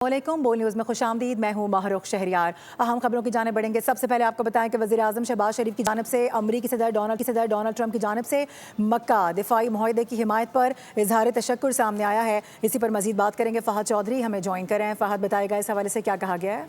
वालेकुम। बोल न्यूज़ में खुश आमदीद। मैं हूँ माहरुख शहरियार। अहम खबरों की जाने बढ़ेंगे। सबसे पहले आपको बताएं कि वज़ीर आज़म शहबाज शरीफ की जानिब से अमरीकी सदर डोनाल्ड ट्रंप की जानिब से मक्का दिफाई मुआहदे की हिमायत पर इजहार तशक्कुर सामने आया है। इसी पर मजीद बात करेंगे। फ़हद चौधरी हमें ज्वाइन करें। फ़हद, बताएगा इस हवाले से क्या कहा गया है?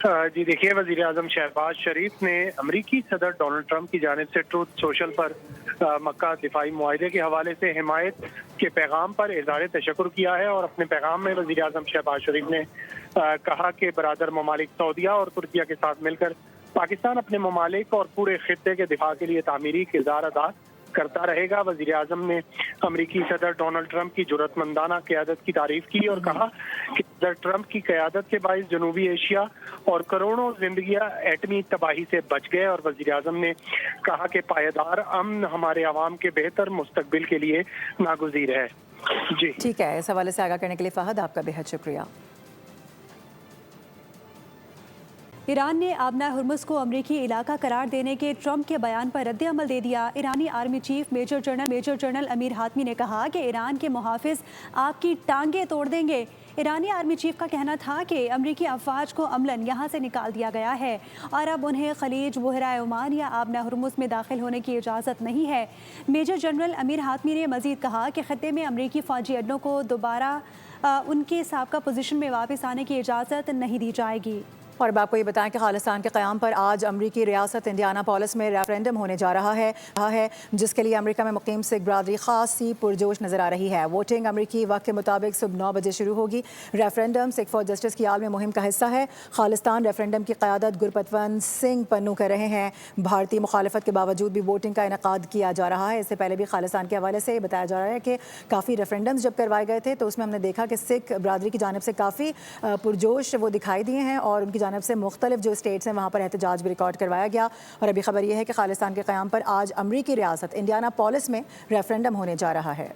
जी देखिए, वज़ीर आज़म शहबाज शरीफ ने अमरीकी सदर डोनाल्ड ट्रंप की जानिब से ट्रूथ सोशल पर मक्का दिफाई मुआहदे के हवाले से हिमायत के पैगाम पर इज़हार तशक्कुर किया है। और अपने पैगाम में वज़ीर आज़म शहबाज शरीफ ने कहा कि बरादर ममालिक सऊदीया और तुर्किया के साथ मिलकर पाकिस्तान अपने ममालिक और पूरे खित्ते के दिफा के लिए तामीरी किरदार अदा करता रहेगा। वज़ीर आज़म ने अमरीकी सदर डोनाल्ड ट्रंप की जुर्रतमंदाना क़यादत की तारीफ की और कहा कि सदर ट्रंप की क़यादत के बाइस जनूबी एशिया और करोड़ों जिंदगियां एटमी तबाही से बच गए। और वज़ीर आज़म ने कहा कि पायदार अमन हमारे अवाम के बेहतर मुस्तकबिल के लिए नागुज़ीर है। जी ठीक है, इस हवाले से आगाह करने के लिए फ़हद आपका बेहद शुक्रिया। ईरान ने आबना हुर्मुज़ को अमरीकी इलाका करार देने के ट्रंप के बयान पर रद्द अमल दे दिया। ईरानी army chief major general Amir Hatami ने कहा कि ईरान के मुहाफिज आपकी टांगें तोड़ देंगे। ईरानी आर्मी चीफ का कहना था कि अमरीकी अफवाज को अमलन यहाँ से निकाल दिया गया है और अब उन्हें खलीज, बहराए ओमान या आबना हुर्मुज़ में दाखिल होने की इजाज़त नहीं है। मेजर जनरल अमीर हातमी ने मज़ीद कहा कि खत्ते में अमरीकी फ़ौजी अड्डों को दोबारा उनके साबका पोजीशन में वापस आने की इजाज़त नहीं दी जाएगी। और अब आपको ये बताएं कि खालिस्तान के क़याम पर आज अमरीकी रियासत इंडियानापोलिस में रेफरेंडम होने जा रहा है जिसके लिए अमेरिका में मुकीम सिख बरादरी खासी पुरजोश नज़र आ रही है। वोटिंग अमरीकी वक्त के मुताबिक सुबह 9 बजे शुरू होगी। रेफरेंडम सिख फॉर जस्टिस की आलमी मुहिम का हिस्सा है। खालिस्तान रेफरेंडम की क़यादत गुरपतवंत सिंह पन्नू कर रहे हैं। भारतीय मुखालफत के बावजूद भी वोटिंग का इनेकाद किया जा रहा है। इससे पहले भी खालिस्तान के हवाले से बताया जा रहा है कि काफ़ी रेफरेंडम्स जब करवाए गए थे तो उसमें हमने देखा कि सिख बरादरी की जानिब से काफ़ी पुरजोश वो दिखाई दिए हैं और उनकी जानिब से मुख्तलिफ जो स्टेट्स हैं वहाँ पर एहतजाज भी रिकॉर्ड करवाया गया। और अभी खबर यह है कि खालिस्तान के क़याम पर आज अमरीकी रियासत इंडियानापोलिस में रेफरेंडम होने जा रहा है।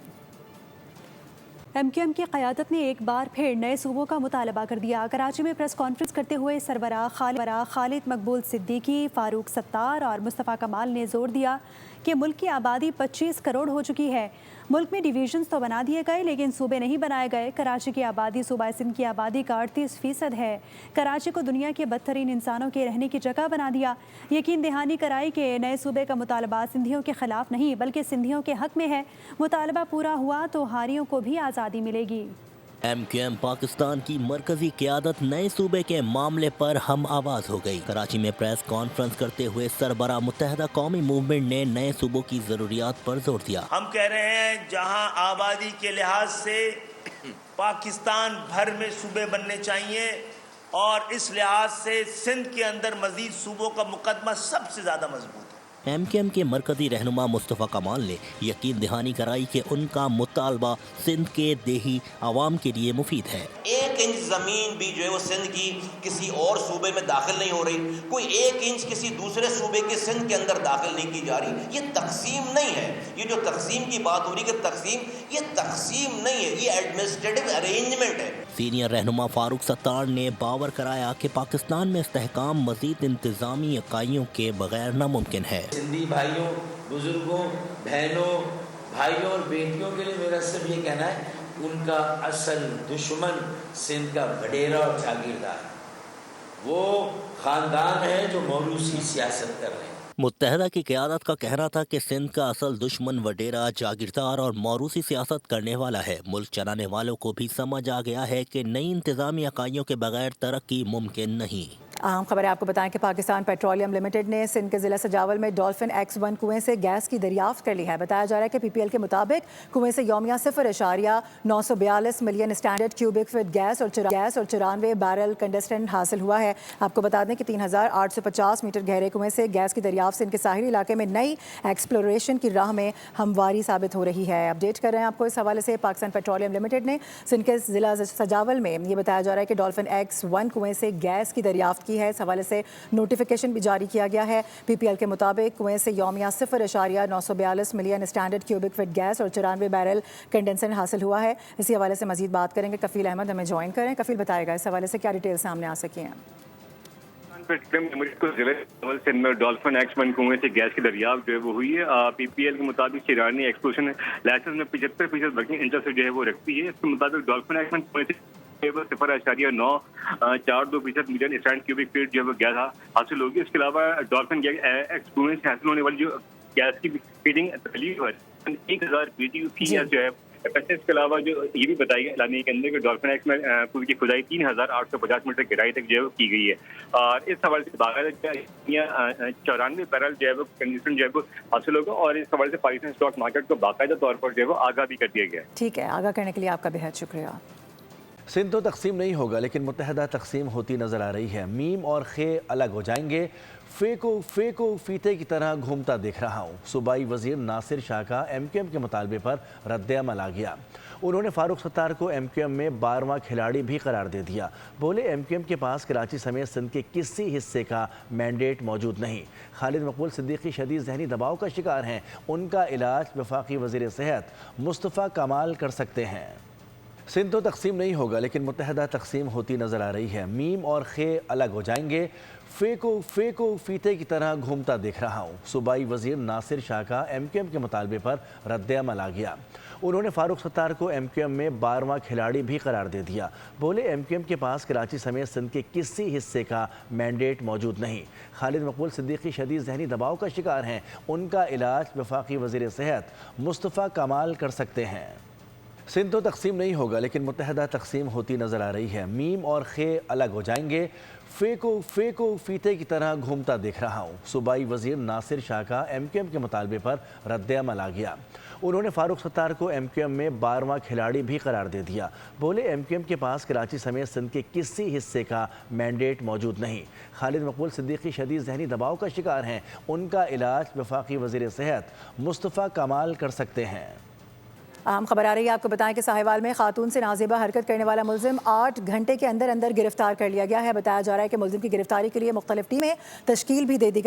MQM की क़यादत ने एक बार फिर नए सूबों का मुतालबा कर दिया। कराची में प्रेस कॉन्फ्रेंस करते हुए सरबराह खालिद मकबूल सिद्दीकी, फारूक सत्तार और मुस्तफ़ा कमाल ने जोर दिया कि मुल्क की आबादी 25 करोड़ हो चुकी है। मुल्क में डिवीजन्स तो बना दिए गए लेकिन सूबे नहीं बनाए गए। कराची की आबादी सूबा सिंध की आबादी का 38% है। कराची को दुनिया के बदतरीन इंसानों के रहने की जगह बना दिया। यकीन दहानी कराई कि नए सूबे का मुतालबा सिंधियों के खिलाफ नहीं बल्कि सिंधियों के हक में है। मुतालबा पूरा हुआ तो हारियों को भी आज़ादी मिलेगी। MQM पाकिस्तान की मरकजी क़यादत नए सूबे के मामले पर हम आवाज़ हो गई। कराची में प्रेस कॉन्फ्रेंस करते हुए सरबरा मुत्तहदा कौमी मूवमेंट ने नए सूबों की ज़रूरियात पर जोर दिया। हम कह रहे हैं जहां आबादी के लिहाज से पाकिस्तान भर में सूबे बनने चाहिए और इस लिहाज से सिंध के अंदर मजीद सूबों का मुकदमा सबसे ज़्यादा मजबूत है। MQM के मरकजी रहनुमा मुस्तफ़ा कमाल ने यकीन दहानी कराई कि उनका मुतालबा सिंध के देही आवाम के लिए मुफीद है। 1 इंच ज़मीन भी जो है वो सिंध की किसी और सूबे में दाखिल नहीं हो रही, कोई 1 इंच किसी दूसरे सूबे के सिंध के अंदर दाखिल नहीं की जा रही। ये तकसीम नहीं है। ये जो तकसीम की बात हो रही है कि ये तकसीम नहीं है, ये एडमिनिस्ट्रेटिव अरेंजमेंट है। सीनियर रहनुमा फारूक सत्तार ने बावर कराया कि पाकिस्तान में इस्तेहकाम मजीद इंतजामी इकाइयों के बगैर नामुमकिन है। सिंधी भाइयों, बुजुर्गों, बहनों, भाइयों और बेटियों के लिए मेरा सिर्फ ये कहना है, उनका असल दुश्मन सिंध का वडेरा और जागीरदार, वो ख़ानदान है जो मौरूसी सियासत कर रहे हैं। मुत्तहदा की क़यादत का कहना था कि सिंध का असल दुश्मन वडेरा, जागीरदार और मौरूसी सियासत करने वाला है। मुल्क चलाने वालों को भी समझ आ गया है कि नई इंतजामी इकाइयों के बगैर तरक्की मुमकिन नहीं। अहम खबर है आपको बताएं कि पाकिस्तान पेट्रोलियम लिमिटेड ने सिंध के ज़िला सजावल में डॉल्फिन X1 कुएं से गैस की दरियाफ्त कर ली है। बताया जा रहा है कि PPL के मुताबिक कुएं से यौमिया 0.942 million standard cubic feet gas और 94 बैरल कंडेंसेंट हासिल हुआ है। आपको बता दें कि 3850 मीटर गहरे कुएं से गैस की दरियाफ्त सिंध के साहिली इलाके में नई एक्सप्लोरेशन की राह में हमवारी साबित हो रही है। अपडेट कर रहे हैं आपको इस हवाले से। पाकिस्तान पेट्रोलियम लिमिटेड ने सिंध के ज़िला सजावल में ये बताया जा रहा है कि डॉल्फिन X1 कुएं से गैस की दरियाफ्त की है। इस हवाले से नोटिफिकेशन भी जारी किया गया है। PPL के मुताबिक कुएं से यौमिया 0.942 million standard cubic feet gas और 94 बैरल कंडेंसेंट हासिल हुआ है। इसी हवाले से मजीद बात करेंगे। कफील अहमद हमें ज्वाइन करें। कफील, बताएगा इस हवाले से क्या डिटेल सामने आ सकी हैं? सिंध में डॉल्फिन X1 कुएं से गैस की दरियाफ्त जो है वो हुई है। PPL के मुताबिक ईरानी एक्सप्लोशन लाइसेंस में 75% वर्किंग इंटरेस्ट जो है वो रखती है। इसके मुताबिक डॉल्फिन X1 कुएं से 0.942% मिलियन स्टैंड क्यूबिक फीट जो है गैस हासिल होगी। इसके अलावा डॉल्फिन एक्स कुएं से हासिल होने वाली जो गैस की फीडिंग 1000 BTU की गैस जो है। इसके अलावा जो ये भी बताया गया एलानिया के अंदर कि डॉल्फिन एक्स में कुएं की खुदाई 3850 मीटर गहराई तक जो है की गई है। और इस हवाले से बाकायदा 94 बैरल जो है वो कंडीशन जो है वो हासिल होगा और इस हवाले से पाकिस्तान स्टॉक मार्केट को बाकायदा तौर पर जो है वो आगाह भी कर दिया गया है। ठीक है, आगाह करने के लिए आपका बेहद शुक्रिया। सिंध तो तकसीम नहीं होगा लेकिन मुत्तहदा तकसीम होती नजर आ रही है। मीम और खे अलग हो जाएंगे। फेको फीते की तरह घूमता दिख रहा हूँ। सूबाई वजीर नासिर शाह का MQM के मुतालबे पर रद्द-ए-अमल आ गया। उन्होंने फारूक सत्तार को MQM में 12वां खिलाड़ी भी करार दे दिया। बोले MQM के पास कराची समेत सिंध के किसी हिस्से का मैंडेट मौजूद नहीं। खालिद मकबूल सिद्दीकी शदीद जहनी दबाव का शिकार हैं। उनका इलाज वफाकी वजीर सेहत मुस्तफ़ा कमाल कर सकते हैं। सिंध तो तकसीम नहीं होगा लेकिन मुत्तहदा तकसीम होती नजर आ रही है। मीम और खे अलग हो जाएंगे। फेको फीते की तरह घूमता दिख रहा हूँ। सूबाई वजीर नासिर शाह का MQM के मुतालबे पर रद्द-ए-अमल आ गया। उन्होंने फारूक सत्तार को MQM में 12वां खिलाड़ी भी करार दे दिया। बोले MQM के पास कराची समेत सिंध के किसी हिस्से का मैंडेट मौजूद नहीं। खालिद मकबूल सिद्दीकी शदीद जहनी दबाव का शिकार हैं। उनका इलाज वफाकी वजीर सेहत मुस्तफ़ा कमाल कर सकते हैं। सिंध तो तकसीम नहीं होगा लेकिन मुत्तहदा तकसीम होती नजर आ रही है। मीम और खे अलग हो जाएंगे। फेको फीते की तरह घूमता दिख रहा हूँ। सूबाई वजीर नासिर शाह का MQM के मुतालबे पर रद्द-ए-अमल आ गया। उन्होंने फारूक सत्तार को MQM में 12वां खिलाड़ी भी करार दे दिया। बोले MQM के पास कराची समेत सिंध के किसी हिस्से का मैंडेट मौजूद नहीं। खालिद मकबूल सिद्दीकी शदीद जहनी दबाव का शिकार हैं। उनका इलाज वफाकी वजीर सेहत मुस्तफ़ा कमाल कर सकते हैं। अहम खबर आ रही है, आपको बताएं कि साहिवाल में खातून से नाजेबा हरकत करने वाला मुलजिम 8 घंटे के अंदर अंदर गिरफ्तार कर लिया गया है। बताया जा रहा है कि मुलजिम की गिरफ्तारी के लिए मुख्तलिफ टीमें तश्कील भी दे दी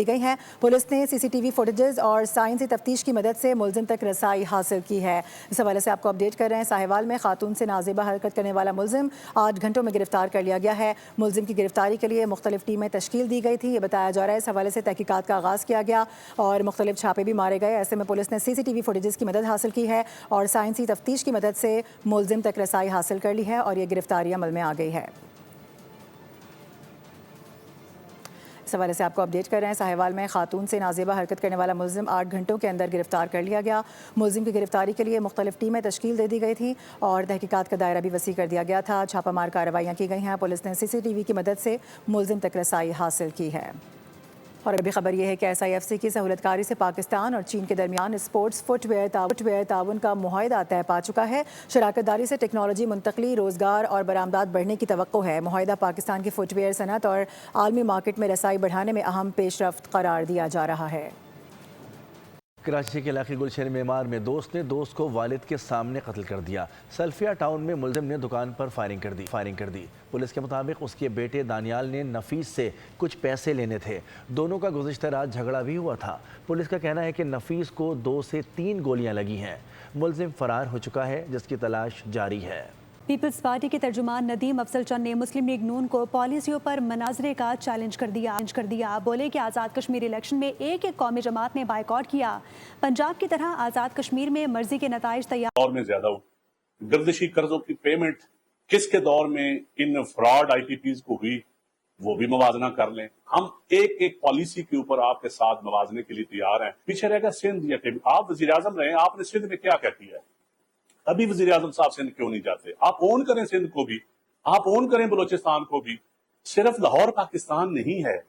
गई हैं। पुलिस ने CCTV फुटेजेस और साइंसी तफ्तीश की मदद से मुलजिम तक रसाई हासिल की है। इस हवाले से आपको अपडेट कर रहे हैं। साहिवाल में खातून से नाजेबा हरकत करने वाला मुलजिम 8 घंटों में गिरफ्तार कर लिया गया है। मुलजिम की गिरफ्तारी के लिए मुख्तलिफ टीमें तश्कील दी गई थी। ये बताया जा रहा है। इस हवाले से तहकीकात का आगाज़ किया गया और मुख्तलिफ छापे भी मारे गए। ऐसे में पुलिस ने CCTV फुटेजेस की मदद हासिल की है और साइंसी तफ्तीश की मदद से मुलजिम तक रसाई हासिल कर ली है और ये गिरफ्तारी अमल में आ गई है। इस हवाले से आपको अपडेट कर रहे हैं। साहिवाल में खातून से नाजेबा हरकत करने वाला मुलजिम 8 घंटों के अंदर गिरफ्तार कर लिया गया। मुलजिम की गिरफ्तारी के लिए मुख्तलिफ टीमें तश्कील दे दी गई थी और तहकीकात का दायरा भी वसी कर दिया गया था। छापामार कार्रवाइयाँ की गई हैं। पुलिस ने CCTV की मदद से मुलजिम तक रसाई हासिल की है। और अभी खबर यह है कि SIFC की सहूलतकारी से पाकिस्तान और चीन के दरमियान स्पोर्ट्स फुटवेयर ताउन का मुआहदा तय पा चुका है। शराकतदारी से टेक्नोलॉजी मुंतकली, रोज़गार और बरामदात बढ़ने की तवक्को है। मुआहदा पाकिस्तान की फुटवेयर सनत और आलमी मार्केट में रसाई बढ़ाने में अहम पेशरफ्त करार दिया जा रहा है। कराची के इलाके गुलशन मेमार में दोस्त ने दोस्त को वालिद के सामने कत्ल कर दिया। सल्फिया टाउन में मुलजिम ने दुकान पर फायरिंग कर दी। पुलिस के मुताबिक उसके बेटे दानियाल ने नफीस से कुछ पैसे लेने थे। दोनों का गुज़िश्ता रात झगड़ा भी हुआ था। पुलिस का कहना है कि नफीस को 2 से 3 गोलियां लगी हैं। मुलजिम फरार हो चुका है जिसकी तलाश जारी है। पीपल्स पार्टी के तर्जुमान नदीम अफजल चंद ने मुस्लिम लीग नून को पॉलिसियों पर मनाजरे का चैलेंज कर दिया। बोले कि आज़ाद कश्मीर इलेक्शन में एक कौमी जमात ने बाइकआउट किया। पंजाब की तरह आज़ाद कश्मीर में मर्जी के नताइज तैयार दौर में ज्यादा गर्दिशी कर्जों की पेमेंट किसके दौर में इन फ्रॉड IPPs को हुई वो भी मवाजना कर लें। हम एक पॉलिसी के ऊपर आपके साथ मवाजने के लिए तैयार हैं। पीछे रहेगा सिंध या आप वजीर आजम रहे, आपने सिंध में क्या क्या किया है? अभी वजीर आजम साहब सिंध क्यों नहीं जाते? आप ओन करें सिंध को भी, आप ओन करें बलोचिस्तान को भी। सिर्फ लाहौर पाकिस्तान नहीं है।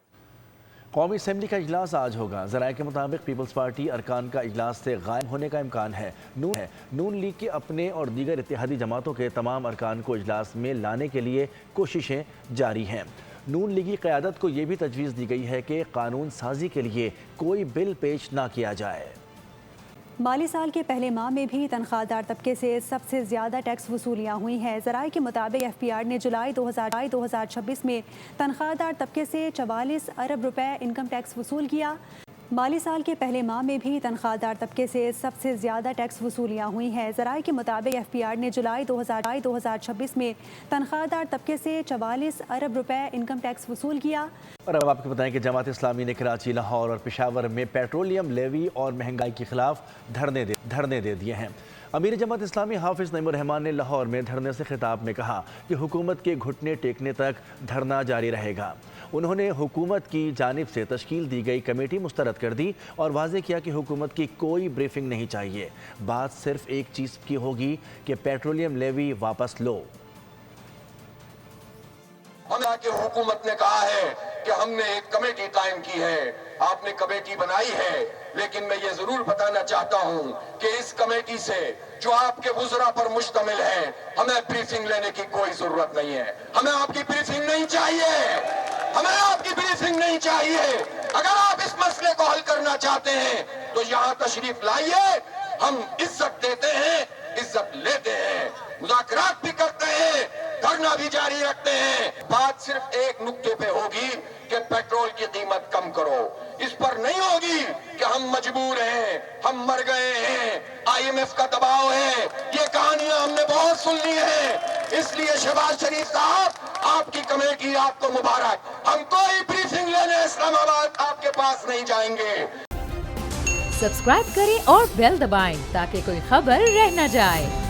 कौमी असम्बली का इजलास आज होगा। ज़राए के मुताबिक पीपल्स पार्टी अरकान का इजलास से गायब होने का इम्कान है। नून लीग के अपने और दीगर इत्तेहादी जमातों के तमाम अरकान को इजलास में लाने के लिए कोशिशें जारी हैं। नून लीगी क़यादत को ये भी तजवीज़ दी गई है कि कानून साजी के लिए कोई बिल पेश ना किया जाए। माली साल के पहले माह में भी तनख्वाहदार तबके से सबसे ज़्यादा टैक्स वसूलियाँ हुई हैं। ज़राए के मुताबिक FPR ने जुलाई 2026 में तनख्वाहदार तबके से 44 अरब रुपए इनकम टैक्स वसूल किया। माली साल के पहले माह में भी तनख्वाहदार तबके से सबसे ज़्यादा टैक्स वसूलियाँ हुई हैं। ज़राए के मुताबिक FPR ने जुलाई 2026 में तनख्वाहदार तबके से 44 अरब रुपए इनकम टैक्स वसूल किया। और अब आपको बताएं कि जमात इस्लामी ने कराची, लाहौर और पेशावर में पेट्रोलियम लेवी और महंगाई के खिलाफ धरने दे दिए हैं। امیر جماعت اسلامی حافظ نعیم الرحمان نے لاہور میں دھرنے سے خطاب میں کہا کہ حکومت کے گھٹنے ٹیکنے تک دھرنا جاری رہے گا۔ انہوں نے حکومت کی جانب سے تشکیل دی گئی کمیٹی مسترد کر دی اور واضح کیا کہ حکومت کی کوئی بریفنگ نہیں چاہیے، بات صرف ایک چیز کی ہوگی کہ پیٹرولیم لیوی واپس لو۔ ہمیں کہ حکومت نے کہا ہے کہ ہم نے ایک کمیٹی قائم کی ہے، آپ نے کمیٹی بنائی ہے، لیکن میں یہ ضرور بتانا چاہتا ہوں کہ اس کمیٹی سے جو آپ کے وزراء پر مشتمل ہے، ہمیں بریفنگ لینے کی کوئی ضرورت نہیں ہے۔ ہمیں آپ کی بریفنگ نہیں چاہیے، ہمیں آپ کی بریفنگ نہیں چاہیے۔ اگر آپ اس مسئلے کو حل کرنا چاہتے ہیں تو یہاں تشریف لائیے، ہم عزت دیتے ہیں، عزت لیتے ہیں، مذاکرات بھی کرتے ہیں، دھرنا بھی جاری رکھتے ہیں۔ بات صرف ایک نقطے پہ ہوگی کہ پیٹرول کی قیمت کم کرو، اس پر نہیں ہوگی کہ ہم مجبور ہیں، ہم مر گئے ہیں، IMF کا دباؤ ہے۔ یہ کہانیاں ہم نے بہت سن لی ہیں، اس لیے شہباز شریف صاحب آپ کی کمیٹی آپ کو مبارک۔ ہم کوئی بریفنگ لینے اسلام آباد آپ کے پاس نہیں جائیں گے۔ سبسکرائب کریں اور بیل دبائیں تاکہ کوئی خبر رہ نہ جائے۔